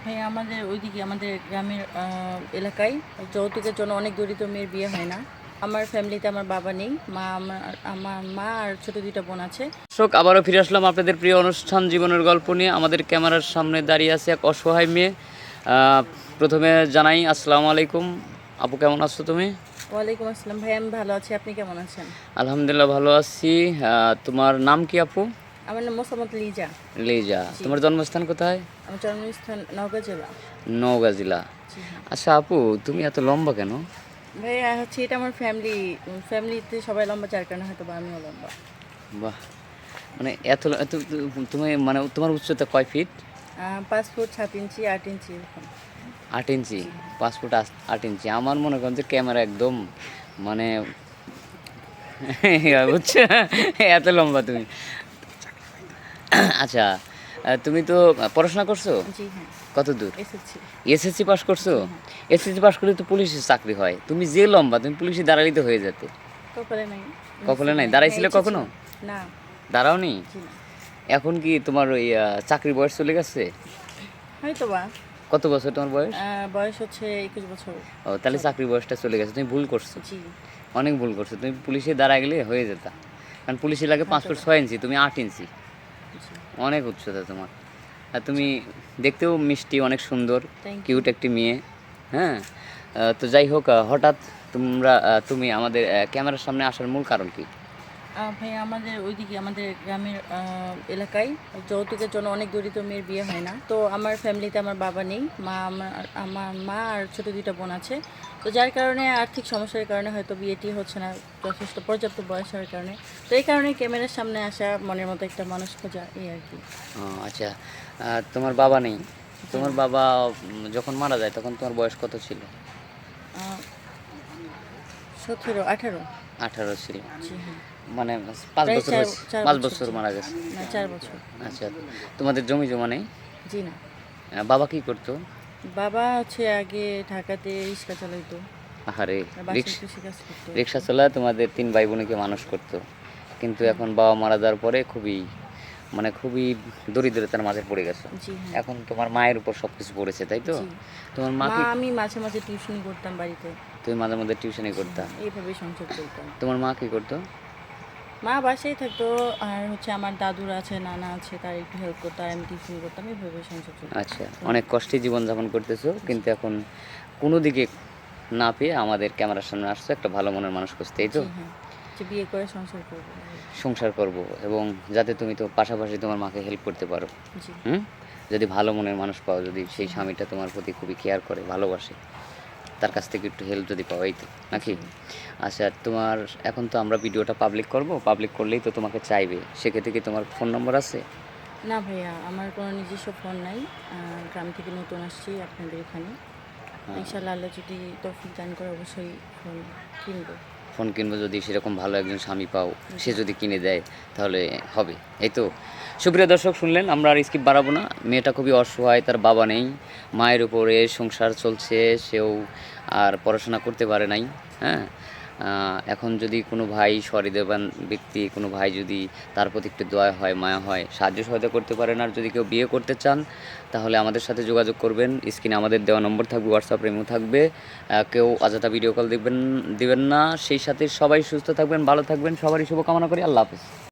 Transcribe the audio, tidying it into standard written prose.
ভাই আমাদের ওইদিকে আমাদের গ্রামের এলাকায় যৌতুকের জন্য অনেক দরিদ্র মেয়ের বিয়ে হয় না। আমার ফ্যামিলিতে আমার বাবা নেই, আমার মা আর ছোট দুইটা বোন আছে। দর্শক, আবারও ফিরে আসলাম আপনাদের প্রিয় অনুষ্ঠান জীবনের গল্প নিয়ে। আমাদের ক্যামেরার সামনে দাঁড়িয়ে আছে এক অসহায় মেয়ে। প্রথমে জানাই আসসালামু আলাইকুম। আপু, কেমন আছো তুমি? ওয়ালাইকুম আসসালাম ভাই, আমি ভালো আছি। আপনি কেমন আছেন? আলহামদুলিল্লাহ ভালো আছি। তোমার নাম কি আপু? আমার নাম মোসাম্মদ লিজা। লিজা। জি। তোমার জন্মস্থান কোথায়? আমার জন্মস্থান নওগাঁ জেলা। নওগাঁ জেলা। জি হ্যাঁ। আচ্ছা আপু, তুমি এত লম্বা কেন? ভাই হচ্ছে এটা আমার ফ্যামিলিতে সবাই লম্বা, যার কারণে হয়তো বা আমিও লম্বা। বাহ, মানে এত এত তুমি মানে তোমার উচ্চতা কয় ফিট? 5 ফুট 7 ইঞ্চি 8 ইঞ্চি এরকম। 8 ইঞ্চি। 5 ফুট 8 ইঞ্চি। আমার মনে করেন যে ক্যামেরা একদম মানে বুঝছো, এত লম্বা তুমি। আচ্ছা, তুমি তো পড়াশোনা করছো? জি হ্যাঁ। কত দূর? এসেছি। এসএসসি পাস করছো? জি হ্যাঁ। এসএসসি পাস করলে তো পুলিশের চাকরি হয়। তুমি যে লম্বা, তুমি পুলিশে দাঁড়ালেই তো হয়ে যেতে। কপালে নাই। কপালে নাই? হ্যাঁ, দাঁড়াইছিলে ইচ্ছে ছিল। কখনো? না। দাঁড়াওনি? জি না। এখন কি তোমার ওই চাকরির বয়স চলে গেছে? হয়তো বা। কত বছর তোমার বয়স? বয়স হচ্ছে 21 বছর। ও, তাহলে চাকরির বয়সটা চলে গেছে। তুমি ভুল করছো, জি। অনেক ভুল করছো। তুমি পুলিশে দাঁড়া গেলে হয়ে যেতা। কারণ পুলিশে লাগে 5 হয়তো ফুট বা। 6 ইঞ্চি, তুমি 8 ইঞ্চি। জি। অনেক উচ্চতা তোমার। আর তুমি দেখতেও মিষ্টি, অনেক সুন্দর, থ্যাংক ইউ। কিউট একটি মেয়ে। হ্যাঁ। তো যাই হোক, হঠাৎ তুমি আমাদের ক্যামেরার সামনে আসার মূল কারণ কি? ভাই আমাদের ওইদিকে আমাদের গ্রামের এলাকায় যৌতুকের জন্য অনেক দরিদ্র মেয়ের বিয়ে হয় না। তো আমার ফ্যামিলিতে আমার বাবা নেই, আমার মা আর ছোট দুইটা বোন আছে। তো যার কারণে আর্থিক সমস্যার কারণে হয়তো বিয়েটি হচ্ছে না, যথেষ্ট পর্যাপ্ত বয়স হওয়ার কারণে। তো এই কারণে ক্যামেরার সামনে আসা, মনের মতো একটা মানুষ খোঁজা, এই আর কি। ও আচ্ছা, তোমার বাবা নেই। জি তোমার না। বাবা যখন মারা যায় তখন তোমার বয়স কত ছিল? আহ, 17 18। 18 ছিল। জি হ্যাঁ। মানে 5 প্রায় বছর চার হয়েছে? চার 5 বছর বছর জি। মারা গেছে। না, 4 বছর। আচ্ছা, তোমাদের জমি জমা নেই? জি না। বাবা কি করতো? বাবা হচ্ছে আগে ঢাকাতে রিক্সা চালাইতো, আরে, আর বাসায় রিক্সা কৃষিকাজ করতো আর কি। রিক্সা চালা তোমাদের 3 ভাই বোনকে মানুষ করতো। কিন্তু এখন বাবা মারা যাওয়ার পরে খুবই দরিদ্রতার মাঝে পড়ে গেছো। জি হ্যাঁ। এখন তোমার মায়ের উপর সব কিছু পড়েছে, তাই তো? জি। তোমার মা মা কি? আমি মাঝে মাঝে টিউশনি করতাম বাড়িতে। তুমি মাঝে মধ্যে টিউশনি জি করতা? হ্যাঁ, এইভাবেই সংসার চলতাম। তোমার মা কি করতো? মা বাসায় থাকতো, আর হচ্ছে আমার দাদুরা আছে, নানা আছে, তার একটু হেল্প করতো, আর আমি টিউশনি করতাম, এইভাবে সংসার চলতো। আচ্ছা, অনেক কষ্টে জীবনযাপন করতেছো, কিন্তু এখন কোনো দিকে না পেয়ে আমাদের ক্যামেরার সামনে আসছো একটা ভালো মনের মানুষ খুঁজতে, এই তো? জি হ্যাঁ, যে বিয়ে করে সংসার করবো। সংসার করব, এবং যাতে তুমি তো পাশাপাশি তোমার মাকে হেল্প করতে পারো। জি। হুম। যদি ভালো মনের মানুষ পাও, যদি জি সেই হ্যাঁ। স্বামীটা তোমার প্রতি খুবই কেয়ার করে, ভালোবাসে, তার কাছ থেকে একটু হেল্প যদি পাও, এই তো নাকি? জি। আচ্ছা, তোমার এখন তো আমরা ভিডিওটা পাবলিক করব, পাবলিক করলেই তো তোমাকে চাইবে, সেক্ষেত্রে কি তোমার ফোন নম্বর আছে? না ভাইয়া, আমার কোনো নিজস্ব ফোন নাই। গ্রাম থেকে নতুন আসছি আপনাদের এখানে। ইনশাল্লাহ আল্লাহ যদি তৌফিক দান করে অবশ্যই ফোন কিনবো। ফোন কিনবো, যদি সেরকম ভালো একজন স্বামী পাও, সে জি। যদি কিনে দেয় তাহলে হবে, এই তো? সুপ্রিয় দর্শক, শুনলেন, আমরা আর স্কিপ বাড়াবো না। মেয়েটা খুবই অসহায়, তার বাবা নেই, মায়ের উপরে সংসার চলছে, সেও আর পড়াশোনা করতে পারে নাই। হ্যাঁ। এখন যদি কোনো ভাই, সহৃদয়বান ব্যক্তি, কোনো ভাই যদি তার প্রতি একটু দয়া হয়, মায়া হয়, সাহায্য সহায়তা করতে পারেন, আর যদি কেউ বিয়ে করতে চান তাহলে আমাদের সাথে যোগাযোগ করবেন। স্ক্রিনে আমাদের দেওয়া নম্বর থাকবে, হোয়াটসঅ্যাপ ইমো থাকবে। কেউ অযথা ভিডিও কল দিবেন না। সেই সাথে সবাই সুস্থ থাকবেন, ভালো থাকবেন, সবারই শুভকামনা করি। আল্লাহ হাফেজ।